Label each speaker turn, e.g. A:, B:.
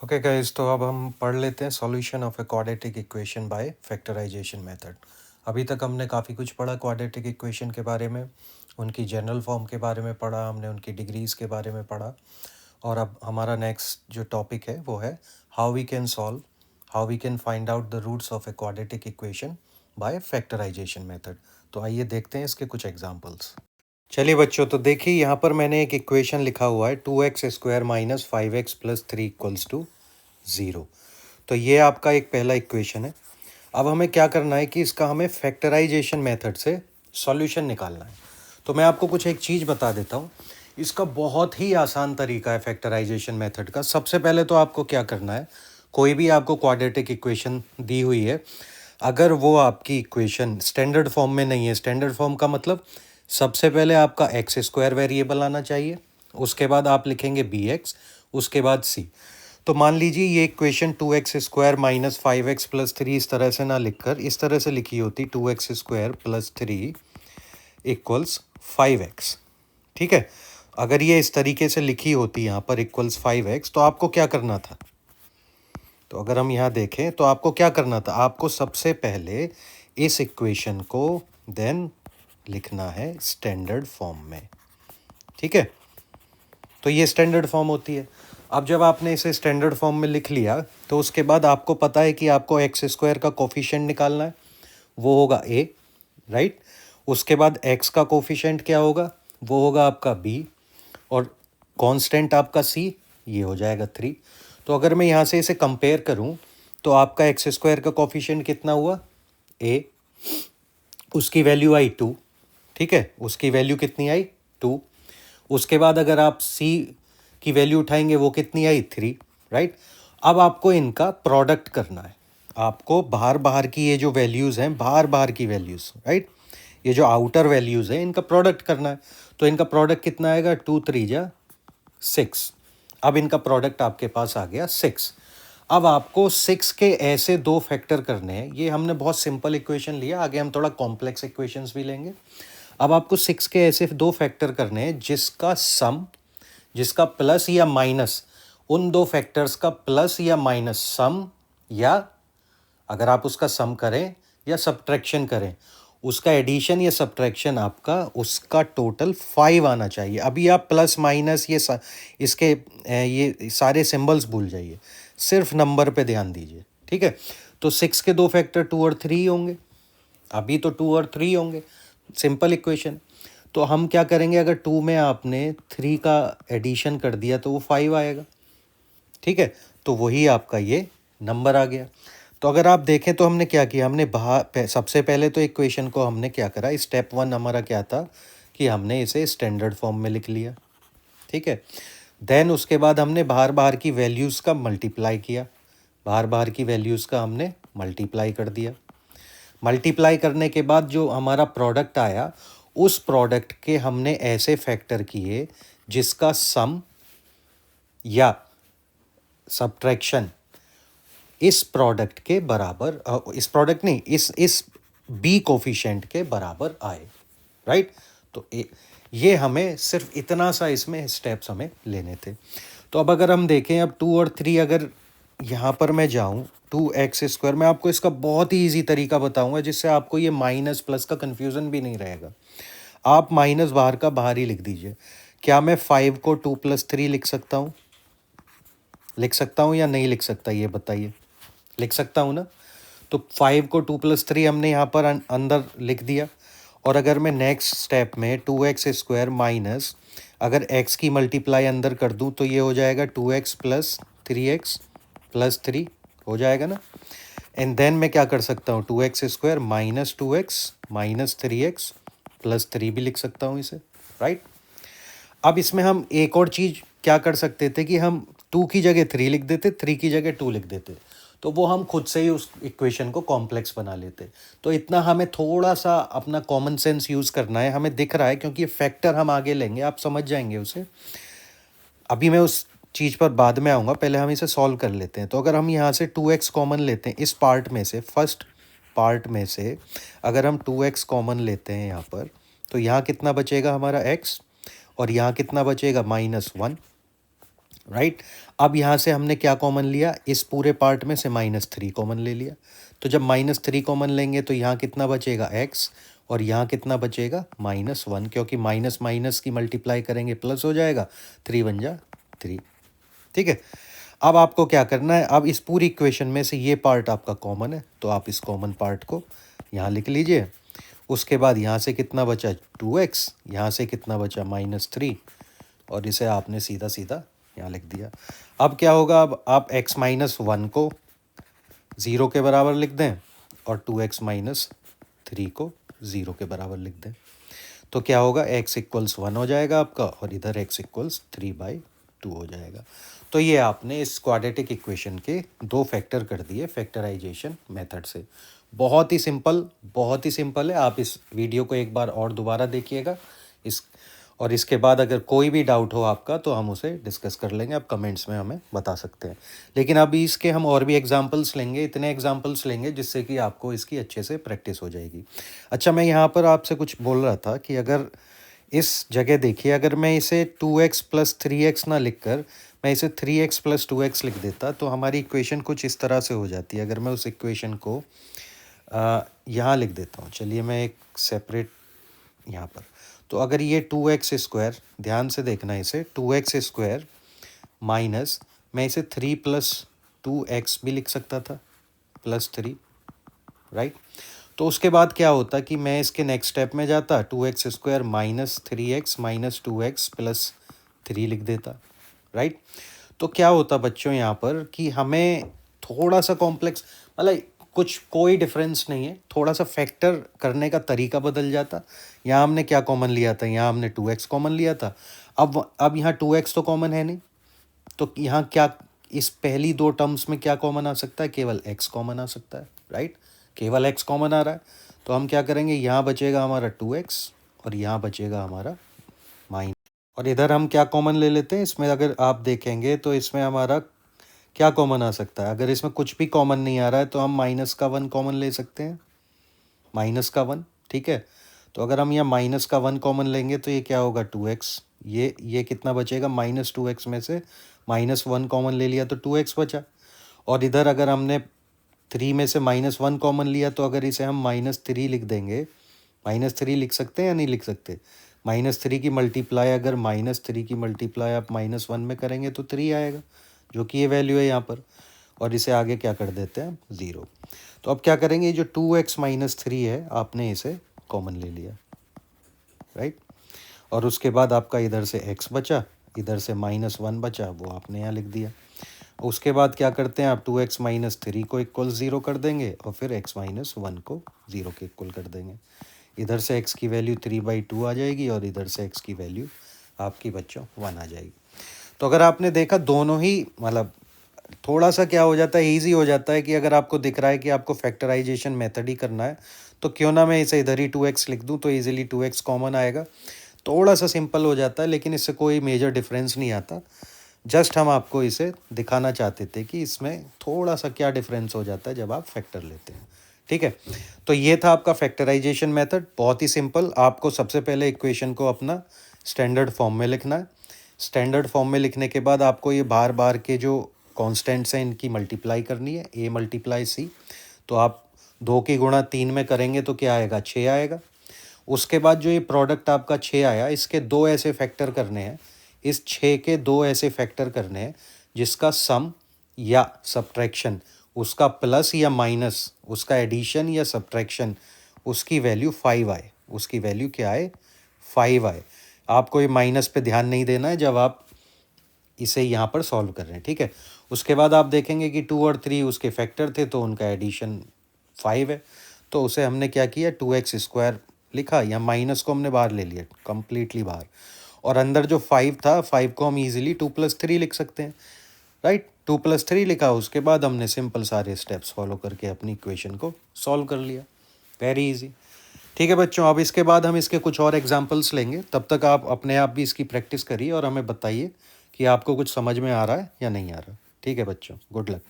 A: Okay guys, तो अब हम पढ़ लेते हैं solution of a quadratic equation by factorisation method. अभी तक हमने काफ़ी कुछ पढ़ा क्वाड्रेटिक इक्वेशन के बारे में, उनकी जनरल फॉर्म के बारे में पढ़ा, हमने उनकी डिग्रीज़ के बारे में पढ़ा। और अब हमारा नेक्स्ट जो टॉपिक है वो है how we can find out the roots of a quadratic equation by factorisation method. तो आइए देखते हैं इसके कुछ एग्जांपल्स। चलिए बच्चों, तो देखिए यहाँ पर मैंने एक इक्वेशन लिखा हुआ है 2x² minus 5x plus 3 equals to 0। तो ये आपका एक पहला इक्वेशन है। अब हमें क्या करना है कि इसका हमें फैक्टराइजेशन मेथड से सॉल्यूशन निकालना है। तो मैं आपको कुछ एक चीज़ बता देता हूँ। इसका बहुत ही आसान तरीका है फैक्टराइजेशन मेथड का। सबसे पहले तो आपको क्या करना है, कोई भी आपको क्वाड्रेटिक इक्वेशन दी हुई है, अगर वो आपकी इक्वेशन स्टैंडर्ड फॉर्म में नहीं है, स्टैंडर्ड फॉर्म का मतलब सबसे पहले आपका x² वेरिएबल आना चाहिए, उसके बाद आप लिखेंगे bx, उसके बाद c। तो मान लीजिए ये equation 2x² minus 5x plus 3 इस तरह से ना लिखकर इस तरह से लिखी होती 2x² प्लस 3 इक्वल्स 5x। ठीक है, अगर ये इस तरीके से लिखी होती यहाँ पर इक्वल्स 5x, तो आपको क्या करना था? तो अगर हम यहाँ देखें तो आपको क्या करना था, आपको सबसे पहले इस इक्वेशन को देन लिखना है स्टैंडर्ड फॉर्म में। ठीक है, तो ये स्टैंडर्ड फॉर्म होती है। अब जब आपने इसे स्टैंडर्ड फॉर्म में लिख लिया तो उसके बाद आपको पता है कि आपको x² का कोफिशिएंट निकालना है, वो होगा a, राइट। उसके बाद x का कोफिशिएंट क्या होगा, वो होगा आपका b, और कांस्टेंट आपका c, ये हो जाएगा 3। तो अगर मैं यहाँ से इसे कंपेयर करूँ तो आपका x² का कोफिशिएंट कितना हुआ, a, उसकी वैल्यू आई 2। ठीक है, उसकी वैल्यू कितनी आई 2। उसके बाद अगर आप c की वैल्यू उठाएंगे वो कितनी आई 3, राइट। अब आपको इनका प्रोडक्ट करना है, आपको बाहर बाहर की ये जो वैल्यूज़ हैं, बाहर बाहर की वैल्यूज़, राइट, ये जो आउटर वैल्यूज़ हैं इनका प्रोडक्ट करना है। तो इनका प्रोडक्ट कितना आएगा, 2 3 जा 6। अब इनका प्रोडक्ट आपके पास आ गया 6। अब आपको 6 के ऐसे दो फैक्टर करने हैं। ये हमने बहुत सिंपल इक्वेशन लिया, आगे हम थोड़ा कॉम्प्लेक्स इक्वेशंस भी लेंगे। अब आपको 6 के ऐसे दो फैक्टर करने हैं जिसका सम, जिसका प्लस या माइनस, उन दो फैक्टर्स का प्लस या माइनस सम, या अगर आप उसका सम करें या सब्ट्रैक्शन करें, उसका एडिशन या सब्ट्रैक्शन आपका उसका टोटल 5 आना चाहिए। अभी आप प्लस माइनस इसके ये सारे सिंबल्स भूल जाइए, सिर्फ नंबर पे ध्यान दीजिए। ठीक है, तो 6 के दो फैक्टर 2 और 3 होंगे, अभी तो 2 और 3 होंगे, सिंपल इक्वेशन। तो हम क्या करेंगे, अगर 2 में आपने 3 का एडिशन कर दिया तो वो 5 आएगा। ठीक है, तो वही आपका ये नंबर आ गया। तो अगर आप देखें तो हमने क्या किया, हमने सबसे पहले तो इक्वेशन को हमने क्या करा, स्टेप 1 हमारा क्या था कि हमने इसे स्टैंडर्ड फॉर्म में लिख लिया। ठीक है, देन उसके बाद हमने बाहर बाहर की वैल्यूज़ का मल्टीप्लाई किया, बाहर बाहर की वैल्यूज़ का हमने मल्टीप्लाई कर दिया। मल्टीप्लाई करने के बाद जो हमारा प्रोडक्ट आया, उस प्रोडक्ट के हमने ऐसे फैक्टर किए जिसका सम या सब्ट्रैक्शन इस प्रोडक्ट के बराबर, इस प्रोडक्ट नहीं, इस बी कोफिशिएंट के बराबर आए, राइट। तो ये हमें सिर्फ इतना सा इसमें स्टेप्स हमें लेने थे। तो अब अगर हम देखें, अब 2 और 3 अगर यहाँ पर मैं जाऊँ, 2x², मैं आपको इसका बहुत ही ईजी तरीका बताऊंगा जिससे आपको ये माइनस प्लस का कन्फ्यूज़न भी नहीं रहेगा। आप माइनस बाहर का बाहर ही लिख दीजिए। क्या मैं 5 को 2 + 3 लिख सकता हूँ, लिख सकता हूँ या नहीं लिख सकता, ये बताइए। लिख सकता हूँ ना। तो 5 को 2 + 3 हमने यहाँ पर अंदर लिख दिया। और अगर मैं नेक्स्ट स्टेप में 2x² माइनस, अगर x की मल्टीप्लाई अंदर कर दूँ तो ये हो जाएगा 2x + 3x + 3 हो जाएगा ना। एंड देन मैं क्या कर सकता हूँ, 2x² minus 2x minus 3x + 3 भी लिख सकता हूँ इसे, राइट। अब इसमें हम एक और चीज़ क्या कर सकते थे कि हम 2 की जगह 3 लिख देते, 3 की जगह 2 लिख देते, तो वो हम खुद से ही उस इक्वेशन को कॉम्प्लेक्स बना लेते। तो इतना हमें थोड़ा सा अपना कॉमन सेंस यूज़ करना है, हमें दिख रहा है क्योंकि ये फैक्टर हम आगे लेंगे, आप समझ जाएंगे उसे। अभी मैं उस चीज़ पर बाद में आऊँगा, पहले हम इसे सॉल्व कर लेते हैं। तो अगर हम यहाँ से 2x कॉमन लेते हैं इस पार्ट में से, फर्स्ट पार्ट में से अगर हम 2x कॉमन लेते हैं यहाँ पर, तो यहाँ कितना बचेगा हमारा x, और यहाँ कितना बचेगा -1, राइट। अब यहाँ से हमने क्या कॉमन लिया, इस पूरे पार्ट में से -3 कॉमन ले लिया। तो जब -3 कॉमन लेंगे तो यहाँ कितना बचेगा x, और यहाँ कितना बचेगा -1, क्योंकि माइनस माइनस की मल्टीप्लाई करेंगे प्लस हो जाएगा, 3 बन जा 3। ठीक है। अब आपको क्या करना है, अब इस पूरी इक्वेशन में से ये पार्ट आपका कॉमन है, तो आप इस कॉमन पार्ट को यहाँ लिख लीजिए। उसके बाद यहाँ से कितना बचा 2x, यहाँ से कितना बचा -3, और इसे आपने सीधा सीधा यहाँ लिख दिया। अब क्या होगा, अब आप x-1 को 0 के बराबर लिख दें और 2x-3 को 0 के बराबर लिख दें, तो क्या होगा, x = 1 हो जाएगा आपका, और इधर x = 3/2 हो जाएगा। तो ये आपने इस क्वाड्रेटिक इक्वेशन के 2 फैक्टर कर दिए फैक्टराइजेशन मेथड से। बहुत ही सिंपल, बहुत ही सिंपल है। आप इस वीडियो को एक बार और दोबारा देखिएगा और इसके बाद अगर कोई भी डाउट हो आपका तो हम उसे डिस्कस कर लेंगे, आप कमेंट्स में हमें बता सकते हैं। लेकिन अभी इसके हम और भी एग्जांपल्स लेंगे, इतने एग्जांपल्स लेंगे जिससे कि आपको इसकी अच्छे से प्रैक्टिस हो जाएगी। अच्छा, मैं यहाँ पर आपसे कुछ बोल रहा था कि अगर इस जगह देखिए, अगर मैं इसे 2x + 3x ना लिखकर मैं इसे 3x + 2x लिख देता तो हमारी इक्वेशन कुछ इस तरह से हो जाती है। अगर मैं उस इक्वेशन को यहाँ लिख देता हूँ, चलिए मैं एक सेपरेट यहाँ पर, तो अगर ये 2x², ध्यान से देखना इसे, 2x² माइनस, मैं इसे 3 + 2x भी लिख सकता था, +3, राइट। तो उसके बाद क्या होता कि मैं इसके नेक्स्ट स्टेप में जाता, 2x² - 3x - 2x + 3 लिख देता, राइट। तो क्या होता बच्चों यहाँ पर कि हमें थोड़ा सा कॉम्प्लेक्स, मतलब कुछ कोई डिफरेंस नहीं है, थोड़ा सा फैक्टर करने का तरीका बदल जाता। यहाँ हमने क्या कॉमन लिया था, यहाँ हमने 2x कॉमन लिया था। अब यहाँ 2x तो कॉमन है नहीं, तो यहाँ क्या, इस पहली 2 टर्म्स में क्या कॉमन आ सकता है, केवल x कॉमन आ सकता है, राइट। केवल x कॉमन आ रहा है, तो हम क्या करेंगे, यहाँ बचेगा हमारा 2x और यहाँ बचेगा हमारा माइनस, और इधर हम क्या कॉमन ले लेते हैं, इसमें अगर आप देखेंगे तो इसमें हमारा क्या कॉमन आ सकता है। अगर इसमें कुछ भी कॉमन नहीं आ रहा है तो हम -1 कॉमन ले सकते हैं, -1, ठीक है। तो अगर हम यहाँ -1 कॉमन लेंगे तो ये क्या होगा, 2x, ये कितना बचेगा, -2x में से -1 कॉमन ले लिया तो 2x बचा। और इधर अगर हमने 3 में से -1 कॉमन लिया तो अगर इसे हम -3 लिख देंगे, -3 लिख सकते हैं या नहीं लिख सकते, -3 की मल्टीप्लाई, अगर -3 की मल्टीप्लाई आप -1 में करेंगे तो 3 आएगा, जो कि ये वैल्यू है यहाँ पर, और इसे आगे क्या कर देते हैं, 0। तो अब क्या करेंगे, ये जो 2x - 3 है आपने इसे कॉमन ले लिया, राइट। और उसके बाद आपका इधर से x बचा, इधर से -1 बचा, वो आपने यहाँ लिख दिया। उसके बाद क्या करते हैं आप, 2x - 3 को इक्वल 0 कर देंगे और फिर x - 1 को 0 के इक्वल कर देंगे। इधर से x की वैल्यू 3/2 आ जाएगी और इधर से x की वैल्यू आपकी बच्चों 1 आ जाएगी। तो अगर आपने देखा दोनों ही, मतलब थोड़ा सा क्या हो जाता है, ईजी हो जाता है कि अगर आपको दिख रहा है कि आपको फैक्टराइजेशन मेथड ही करना है तो क्यों ना मैं इसे इधर ही 2x लिख दूं, तो ईजिली 2x कॉमन आएगा। थोड़ा सा सिंपल हो जाता है, लेकिन इससे कोई मेजर डिफरेंस नहीं आता। जस्ट हम आपको इसे दिखाना चाहते थे कि इसमें थोड़ा सा क्या डिफरेंस हो जाता है जब आप फैक्टर लेते हैं, ठीक है। तो ये था आपका फैक्टराइजेशन मेथड, बहुत ही सिंपल। आपको सबसे पहले इक्वेशन को अपना स्टैंडर्ड फॉर्म में लिखना है। स्टैंडर्ड फॉर्म में लिखने के बाद आपको ये बार बार के जो कॉन्स्टेंट्स हैं इनकी मल्टीप्लाई करनी है, a × c। तो आप 2 की गुणा 3 में करेंगे तो क्या आएगा, 6 आएगा। उसके बाद जो ये प्रोडक्ट आपका 6 आया, इसके 2 ऐसे फैक्टर करने हैं, इस 6 के 2 ऐसे फैक्टर करने हैं जिसका सम या सब्ट्रैक्शन, उसका प्लस या माइनस, उसका एडिशन या सब्ट्रैक्शन, उसकी वैल्यू 5 आए, उसकी वैल्यू क्या आए, 5 आए। आपको ये माइनस पे ध्यान नहीं देना है जब आप इसे यहाँ पर सॉल्व कर रहे हैं, ठीक है। उसके बाद आप देखेंगे कि 2 और 3 उसके फैक्टर थे तो उनका एडिशन 5 है, तो उसे हमने क्या किया, 2x² लिखा, या माइनस को हमने बाहर ले लिया, कम्प्लीटली बाहर, और अंदर जो 5 था, 5 को हम ईजिली 2 + 3 लिख सकते हैं, राइट। 2 + 3 लिखा, उसके बाद हमने सिंपल सारे स्टेप्स फॉलो करके अपनी इक्वेशन को सॉल्व कर लिया, वेरी इजी। ठीक है बच्चों, अब इसके बाद हम इसके कुछ और एग्जाम्पल्स लेंगे, तब तक आप अपने आप भी इसकी प्रैक्टिस करिए और हमें बताइए कि आपको कुछ समझ में आ रहा है या नहीं आ रहा। ठीक है बच्चों, गुड लक।